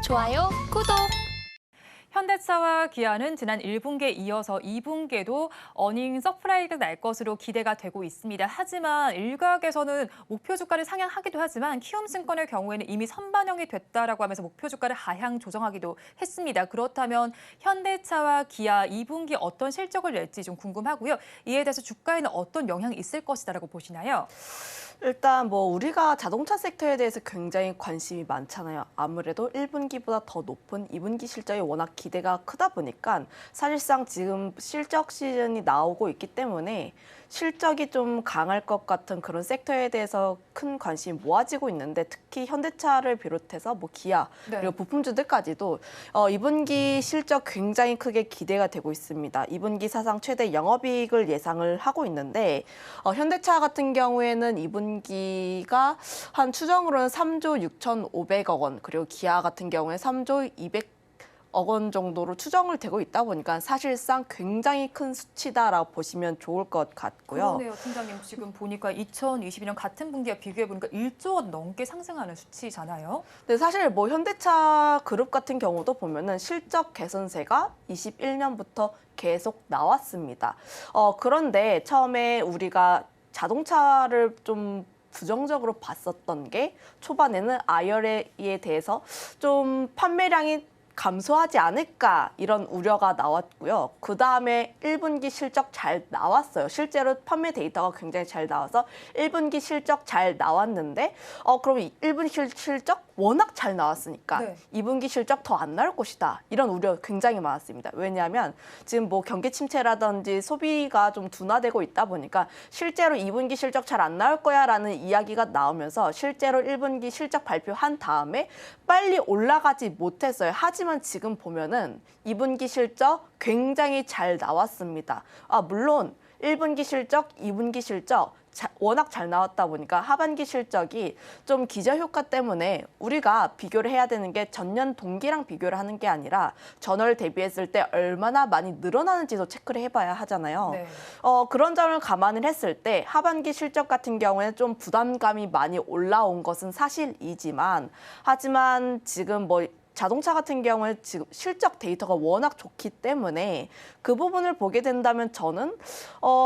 좋아요, 구독! 현대차와 기아는 지난 1분기에 이어서 2분기에도 어닝 서프라이즈가 날 것으로 기대가 되고 있습니다. 하지만 일각에서는 목표 주가를 상향하기도 하지만 키움증권의 경우에는 이미 선반영이 됐다라고 하면서 목표 주가를 하향 조정하기도 했습니다. 그렇다면 현대차와 기아 2분기 어떤 실적을 낼지 좀 궁금하고요. 이에 대해서 주가에는 어떤 영향이 있을 것이다라고 보시나요? 일단 우리가 자동차 섹터에 대해서 굉장히 관심이 많잖아요. 아무래도 1분기보다 더 높은 2분기 실적이 워낙 기대가 크다 보니까 사실상 지금 실적 시즌이 나오고 있기 때문에 실적이 좀 강할 것 같은 그런 섹터에 대해서 큰 관심이 모아지고 있는데 특히 현대차를 비롯해서 기아 그리고 부품주들까지도 2분기 실적 굉장히 크게 기대가 되고 있습니다. 2분기 사상 최대 영업이익을 예상을 하고 있는데 현대차 같은 경우에는 2분기가 한 추정으로는 3조 6,500억 원 그리고 기아 같은 경우에 3조 200억 원 정도로 추정을 되고 있다 보니까 사실상 굉장히 큰 수치다라고 보시면 좋을 것 같고요. 그러네요, 팀장님. 지금 보니까 2022년 같은 분기와 비교해 보니까 1조 원 넘게 상승하는 수치잖아요. 네, 사실 현대차 그룹 같은 경우도 보면은 실적 개선세가 21년부터 계속 나왔습니다. 그런데 처음에 우리가 자동차를 좀 부정적으로 봤었던 게 초반에는 IRA에 대해서 좀 판매량이 감소하지 않을까 이런 우려가 나왔고요. 그다음에 1분기 실적 잘 나왔어요. 실제로 판매 데이터가 굉장히 잘 나와서 1분기 실적 잘 나왔는데 그럼 1분기 실적 워낙 잘 나왔으니까 2분기 실적 더 안 나올 것이다. 이런 우려 굉장히 많았습니다. 왜냐하면 지금 경기 침체라든지 소비가 좀 둔화되고 있다 보니까 실제로 2분기 실적 잘 안 나올 거야라는 이야기가 나오면서 실제로 1분기 실적 발표한 다음에 빨리 올라가지 못했어요. 하지만 지금 보면은 2분기 실적 굉장히 잘 나왔습니다. 물론 1분기 실적, 2분기 실적 워낙 잘 나왔다 보니까 하반기 실적이 좀 기저효과 때문에 우리가 비교를 해야 되는 게 전년 동기랑 비교를 하는 게 아니라 전월 대비했을 때 얼마나 많이 늘어나는지도 체크를 해봐야 하잖아요. 그런 점을 감안을 했을 때 하반기 실적 같은 경우에는 좀 부담감이 많이 올라온 것은 사실이지만 하지만 지금 자동차 같은 경우에 지금 실적 데이터가 워낙 좋기 때문에 그 부분을 보게 된다면 저는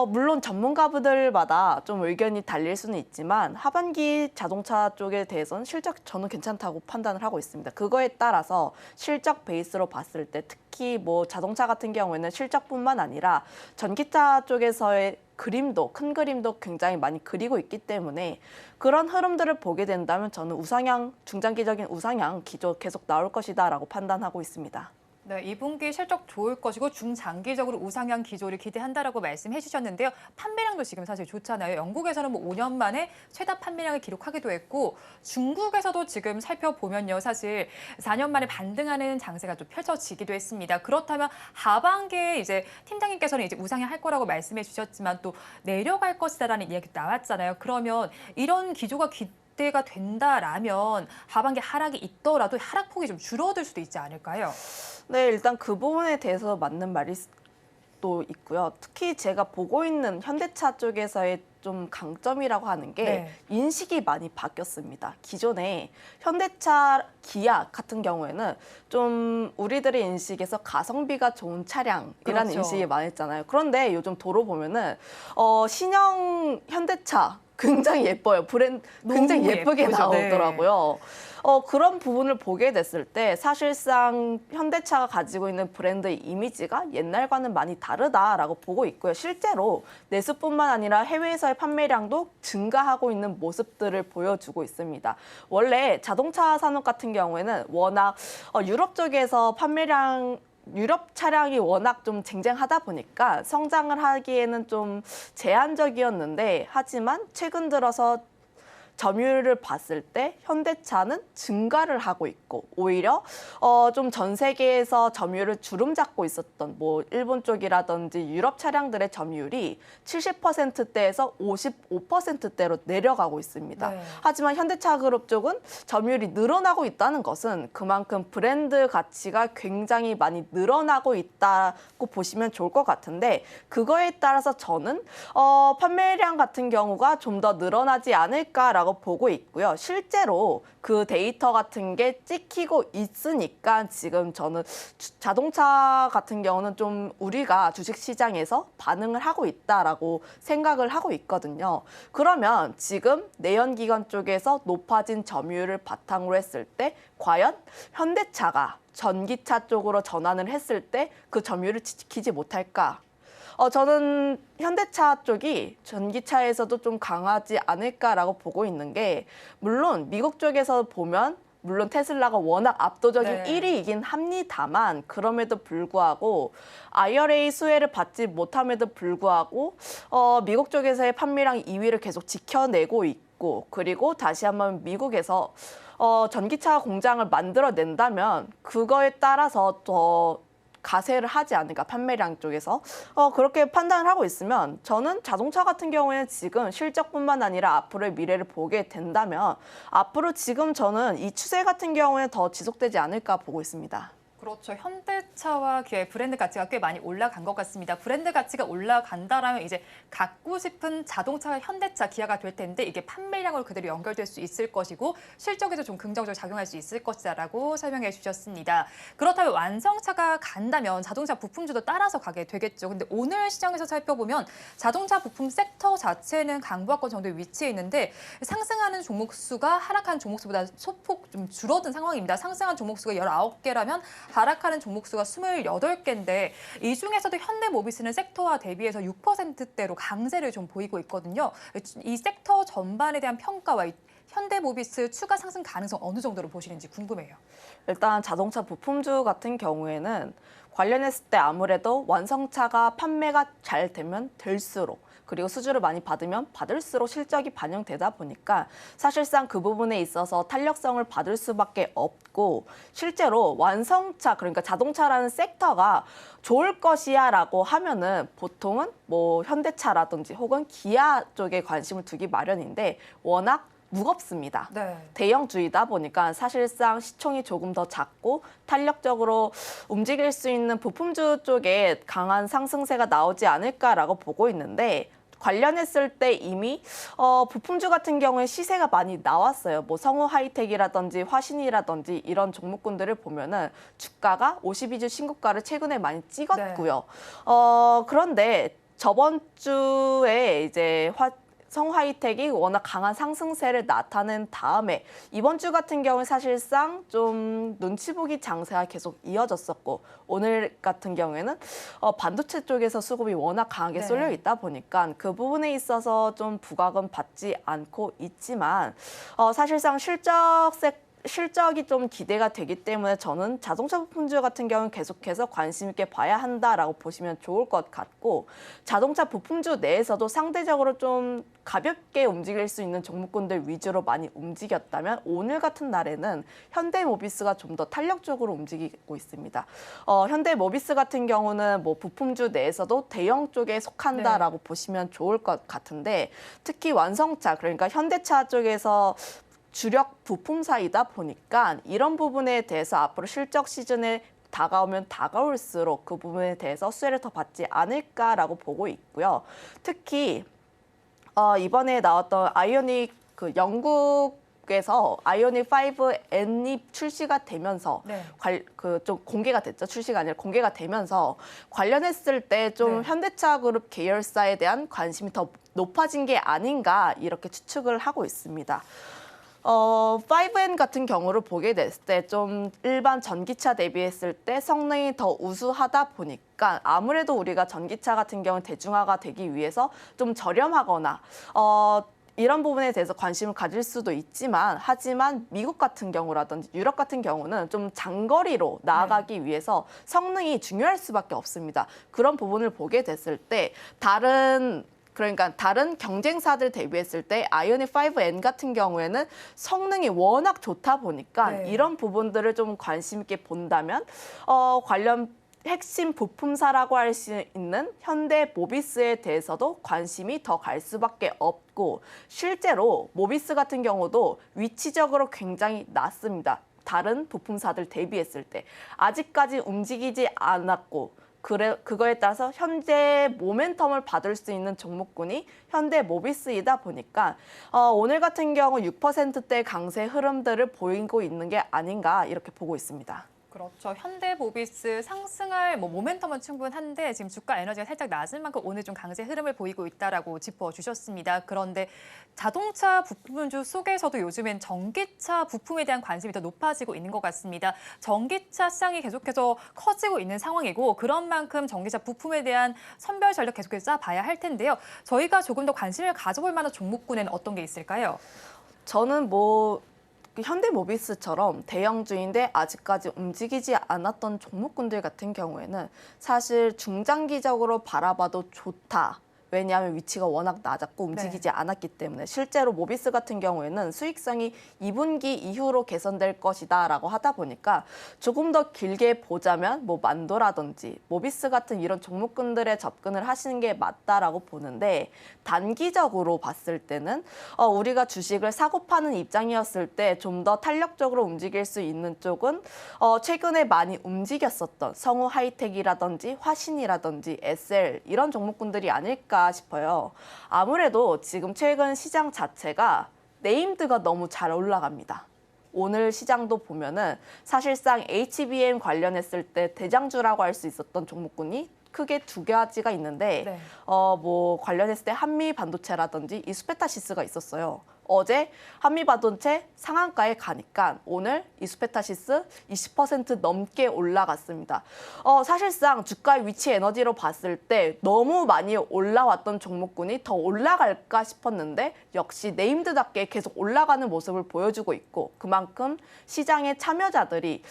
물론 전문가분들마다 좀 의견이 달릴 수는 있지만 하반기 자동차 쪽에 대해서는 실적 저는 괜찮다고 판단을 하고 있습니다. 그거에 따라서 실적 베이스로 봤을 때 특히 자동차 같은 경우에는 실적뿐만 아니라 전기차 쪽에서의 큰 그림도 굉장히 많이 그리고 있기 때문에 그런 흐름들을 보게 된다면 저는 우상향, 중장기적인 우상향 기조 계속 나올 것이다라고 판단하고 있습니다. 네, 2분기 실적 좋을 것이고 중장기적으로 우상향 기조를 기대한다라고 말씀해 주셨는데요. 판매량도 지금 사실 좋잖아요. 영국에서는 5년 만에 최다 판매량을 기록하기도 했고 중국에서도 지금 살펴보면요. 사실 4년 만에 반등하는 장세가 좀 펼쳐지기도 했습니다. 그렇다면 하반기에 이제 팀장님께서는 이제 우상향할 거라고 말씀해 주셨지만 또 내려갈 것이다라는 이야기도 나왔잖아요. 그러면 이런 기조가 기대가 된다라면 하반기 하락이 있더라도 하락폭이 좀 줄어들 수도 있지 않을까요? 네, 일단 그 부분에 대해서 맞는 말이 또 있고요. 특히 제가 보고 있는 현대차 쪽에서의 좀 강점이라고 하는 게 인식이 많이 바뀌었습니다. 기존에 현대차, 기아 같은 경우에는 좀 우리들의 인식에서 가성비가 좋은 차량이라는 인식이 많았잖아요. 그런데 요즘 도로 보면은 신형 현대차 굉장히 예뻐요. 브랜드 굉장히 예쁘게 나오더라고요. 그런 부분을 보게 됐을 때 사실상 현대차가 가지고 있는 브랜드의 이미지가 옛날과는 많이 다르다라고 보고 있고요. 실제로 내수뿐만 아니라 해외에서의 판매량도 증가하고 있는 모습들을 보여주고 있습니다. 원래 자동차 산업 같은 경우에는 워낙 유럽 쪽에서 유럽 차량이 워낙 좀 쟁쟁하다 보니까 성장을 하기에는 좀 제한적이었는데 하지만 최근 들어서 점유율을 봤을 때 현대차는 증가를 하고 있고 오히려 좀 전 세계에서 점유율을 주름잡고 있었던 일본 쪽이라든지 유럽 차량들의 점유율이 70%대에서 55%대로 내려가고 있습니다. 하지만 현대차 그룹 쪽은 점유율이 늘어나고 있다는 것은 그만큼 브랜드 가치가 굉장히 많이 늘어나고 있다고 보시면 좋을 것 같은데 그거에 따라서 저는 판매량 같은 경우가 좀 더 늘어나지 않을까라고 있다라고 보고 있고요. 실제로 그 데이터 같은 게 찍히고 있으니까 지금 저는 자동차 같은 경우는 좀 우리가 주식시장에서 반응을 하고 있다라고 생각을 하고 있거든요. 그러면 지금 내연기관 쪽에서 높아진 점유율을 바탕으로 했을 때 과연 현대차가 전기차 쪽으로 전환을 했을 때 그 점유율을 지키지 못할까? 저는 현대차 쪽이 전기차에서도 좀 강하지 않을까라고 보고 있는 게 물론 미국 쪽에서 보면 물론 테슬라가 워낙 압도적인 네. 1위이긴 합니다만 그럼에도 불구하고 IRA 수혜를 받지 못함에도 불구하고 미국 쪽에서의 판매량 2위를 계속 지켜내고 있고 그리고 다시 한번 미국에서 전기차 공장을 만들어낸다면 그거에 따라서 더 가세를 하지 않을까 판매량 쪽에서 그렇게 판단을 하고 있으면 저는 자동차 같은 경우에는 지금 실적뿐만 아니라 앞으로의 미래를 보게 된다면 앞으로 지금 저는 이 추세 같은 경우에는 더 지속되지 않을까 보고 있습니다. 그렇죠. 현대차와 기아의 브랜드 가치가 꽤 많이 올라간 것 같습니다. 브랜드 가치가 올라간다라면 이제 갖고 싶은 자동차가 현대차, 기아가 될 텐데 이게 판매량으로 그대로 연결될 수 있을 것이고 실적에도 좀 긍정적으로 작용할 수 있을 것이다라고 설명해 주셨습니다. 그렇다면 완성차가 간다면 자동차 부품주도 따라서 가게 되겠죠. 근데 오늘 시장에서 살펴보면 자동차 부품 섹터 자체는 강보합권 정도에 위치해 있는데 상승하는 종목 수가 하락한 종목 수보다 소폭 좀 줄어든 상황입니다. 상승한 종목 수가 19개라면 하락하는 종목 수가 28개인데 이 중에서도 현대모비스는 섹터와 대비해서 6%대로 강세를 좀 보이고 있거든요. 이 섹터 전반에 대한 평가와 현대모비스 추가 상승 가능성 어느 정도로 보시는지 궁금해요. 일단 자동차 부품주 같은 경우에는 관련했을 때 아무래도 완성차가 판매가 잘 되면 될수록 그리고 수주를 많이 받으면 받을수록 실적이 반영되다 보니까 사실상 그 부분에 있어서 탄력성을 받을 수밖에 없고 실제로 완성차 그러니까 자동차라는 섹터가 좋을 것이야라고 하면은 보통은 뭐 현대차라든지 혹은 기아 쪽에 관심을 두기 마련인데 워낙 무겁습니다. 네. 대형주이다 보니까 사실상 시총이 조금 더 작고 탄력적으로 움직일 수 있는 부품주 쪽에 강한 상승세가 나오지 않을까라고 보고 있는데 관련했을 때 이미 부품주 같은 경우에 시세가 많이 나왔어요. 뭐 성우 하이텍이라든지 화신이라든지 이런 종목군들을 보면은 주가가 52주 신고가를 최근에 많이 찍었고요. 그런데 저번 주에 이제 성하이텍이 워낙 강한 상승세를 나타낸 다음에 이번 주 같은 경우는 사실상 좀 눈치 보기 장세가 계속 이어졌었고 오늘 같은 경우에는 반도체 쪽에서 수급이 워낙 강하게 쏠려 있다 보니까 그 부분에 있어서 좀 부각은 받지 않고 있지만 사실상 실적이 좀 기대가 되기 때문에 저는 자동차 부품주 같은 경우는 계속해서 관심 있게 봐야 한다라고 보시면 좋을 것 같고 자동차 부품주 내에서도 상대적으로 좀 가볍게 움직일 수 있는 종목군들 위주로 많이 움직였다면 오늘 같은 날에는 현대모비스가 좀 더 탄력적으로 움직이고 있습니다. 현대모비스 같은 경우는 뭐 부품주 내에서도 대형 쪽에 속한다라고 보시면 좋을 것 같은데 특히 완성차 그러니까 현대차 쪽에서 주력 부품사이다 보니까 이런 부분에 대해서 앞으로 실적 시즌에 다가오면 다가올수록 그 부분에 대해서 수혜를 더 받지 않을까라고 보고 있고요. 특히 이번에 나왔던 아이오닉 그 영국에서 아이오닉 5 N이 출시가 되면서 좀 공개가 됐죠. 출시가 아니라 공개가 되면서 관련했을 때 좀 현대차 그룹 계열사에 대한 관심이 더 높아진 게 아닌가 이렇게 추측을 하고 있습니다. 5N 같은 경우를 보게 됐을 때 좀 일반 전기차 대비했을 때 성능이 더 우수하다 보니까 아무래도 우리가 전기차 같은 경우는 대중화가 되기 위해서 좀 저렴하거나 이런 부분에 대해서 관심을 가질 수도 있지만 하지만 미국 같은 경우라든지 유럽 같은 경우는 좀 장거리로 나아가기 위해서 성능이 중요할 수밖에 없습니다. 그런 부분을 보게 됐을 때 그러니까 다른 경쟁사들 대비했을 때 아이오닉 5N 같은 경우에는 성능이 워낙 좋다 보니까 이런 부분들을 좀 관심 있게 본다면 관련 핵심 부품사라고 할 수 있는 현대모비스에 대해서도 관심이 더 갈 수밖에 없고 실제로 모비스 같은 경우도 위치적으로 굉장히 낮습니다. 다른 부품사들 대비했을 때 아직까지 움직이지 않았고 그거에 따라서 현재 모멘텀을 받을 수 있는 종목군이 현대모비스이다 보니까 오늘 같은 경우 6%대 강세 흐름들을 보이고 있는 게 아닌가 이렇게 보고 있습니다. 그렇죠. 현대모비스 상승할 모멘텀은 충분한데 지금 주가 에너지가 살짝 낮은 만큼 오늘 좀 강세 흐름을 보이고 있다라고 짚어주셨습니다. 그런데 자동차 부품주 속에서도 요즘엔 전기차 부품에 대한 관심이 더 높아지고 있는 것 같습니다. 전기차 시장이 계속해서 커지고 있는 상황이고 그런 만큼 전기차 부품에 대한 선별 전략 계속해서 짜봐야 할 텐데요. 저희가 조금 더 관심을 가져볼 만한 종목군에는 어떤 게 있을까요? 저는 현대모비스처럼 대형주인데 아직까지 움직이지 않았던 종목군들 같은 경우에는 사실 중장기적으로 바라봐도 좋다. 왜냐하면 위치가 워낙 낮았고 움직이지 않았기 때문에 실제로 모비스 같은 경우에는 수익성이 2분기 이후로 개선될 것이다라고 하다 보니까 조금 더 길게 보자면 만도라든지 모비스 같은 이런 종목군들에 접근을 하시는 게 맞다라고 보는데 단기적으로 봤을 때는 우리가 주식을 사고 파는 입장이었을 때 좀 더 탄력적으로 움직일 수 있는 쪽은 최근에 많이 움직였었던 성우 하이텍이라든지 화신이라든지 SL 이런 종목군들이 아닐까 싶어요. 아무래도 지금 최근 시장 자체가 네임드가 너무 잘 올라갑니다. 오늘 시장도 보면은 사실상 HBM 관련했을 때 대장주라고 할 수 있었던 종목군이 크게 두 가지가 있는데 네. 관련했을 때 한미반도체라든지 이수페타시스가 있었어요. 어제 한미반도체 상한가에 가니까 오늘 이수페타시스 20% 넘게 올라갔습니다. 사실상 주가의 위치 에너지로 봤을 때 너무 많이 올라왔던 종목군이 더 올라갈까 싶었는데 역시 네임드답게 계속 올라가는 모습을 보여주고 있고 그만큼 시장의 참여자들이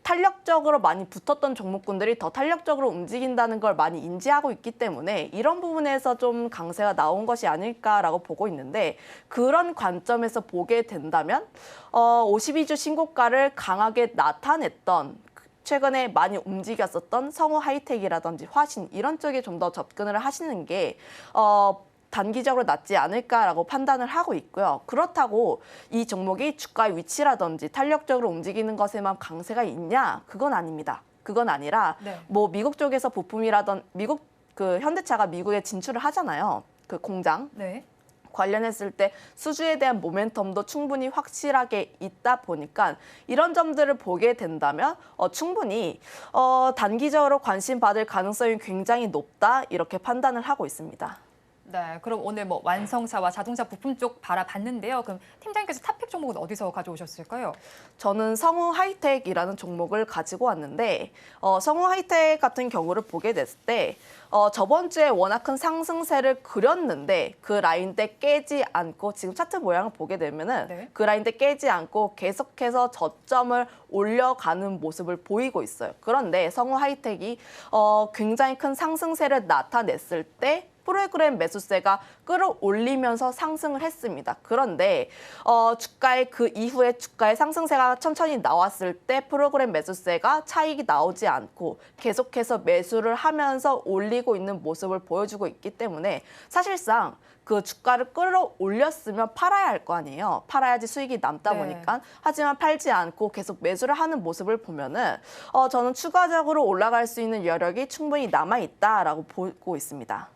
탄력적으로 많이 붙었던 종목군들이 더 탄력적으로 움직인다는 걸 많이 인지하고 있기 때문에 이런 부분에서 좀 강세가 나온 것이 아닐까라고 보고 있는데 그런 관점에서 보게 된다면 52주 신고가를 강하게 나타냈던 최근에 많이 움직였었던 성우 하이텍이라든지 화신 이런 쪽에 좀 더 접근을 하시는 게 단기적으로 낫지 않을까라고 판단을 하고 있고요. 그렇다고 이 종목이 주가의 위치라든지 탄력적으로 움직이는 것에만 강세가 있냐? 그건 아닙니다. 그건 아니라 네. 미국 쪽에서 미국 현대차가 미국에 진출을 하잖아요. 그 공장. 네. 관련했을 때 수주에 대한 모멘텀도 충분히 확실하게 있다 보니까 이런 점들을 보게 된다면 충분히 단기적으로 관심 받을 가능성이 굉장히 높다 이렇게 판단을 하고 있습니다. 네, 그럼 오늘 완성차와 자동차 부품 쪽 바라봤는데요. 그럼 팀장님께서 탑픽 종목은 어디서 가져오셨을까요? 저는 성우 하이텍이라는 종목을 가지고 왔는데 성우 하이텍 같은 경우를 보게 됐을 때 저번 주에 워낙 큰 상승세를 그렸는데 그 라인대 깨지 않고 지금 차트 모양을 보게 되면은 네. 그 라인대 깨지 않고 계속해서 저점을 올려가는 모습을 보이고 있어요. 그런데 성우 하이텍이 굉장히 큰 상승세를 나타냈을 때 프로그램 매수세가 끌어올리면서 상승을 했습니다. 그런데 주가의 그 이후에 주가의 상승세가 천천히 나왔을 때 프로그램 매수세가 차익이 나오지 않고 계속해서 매수를 하면서 올리고 있는 모습을 보여주고 있기 때문에 사실상 그 주가를 끌어올렸으면 팔아야 할 거 아니에요. 팔아야지 수익이 남다 네. 보니까. 하지만 팔지 않고 계속 매수를 하는 모습을 보면은 저는 추가적으로 올라갈 수 있는 여력이 충분히 남아 있다라고 보고 있습니다.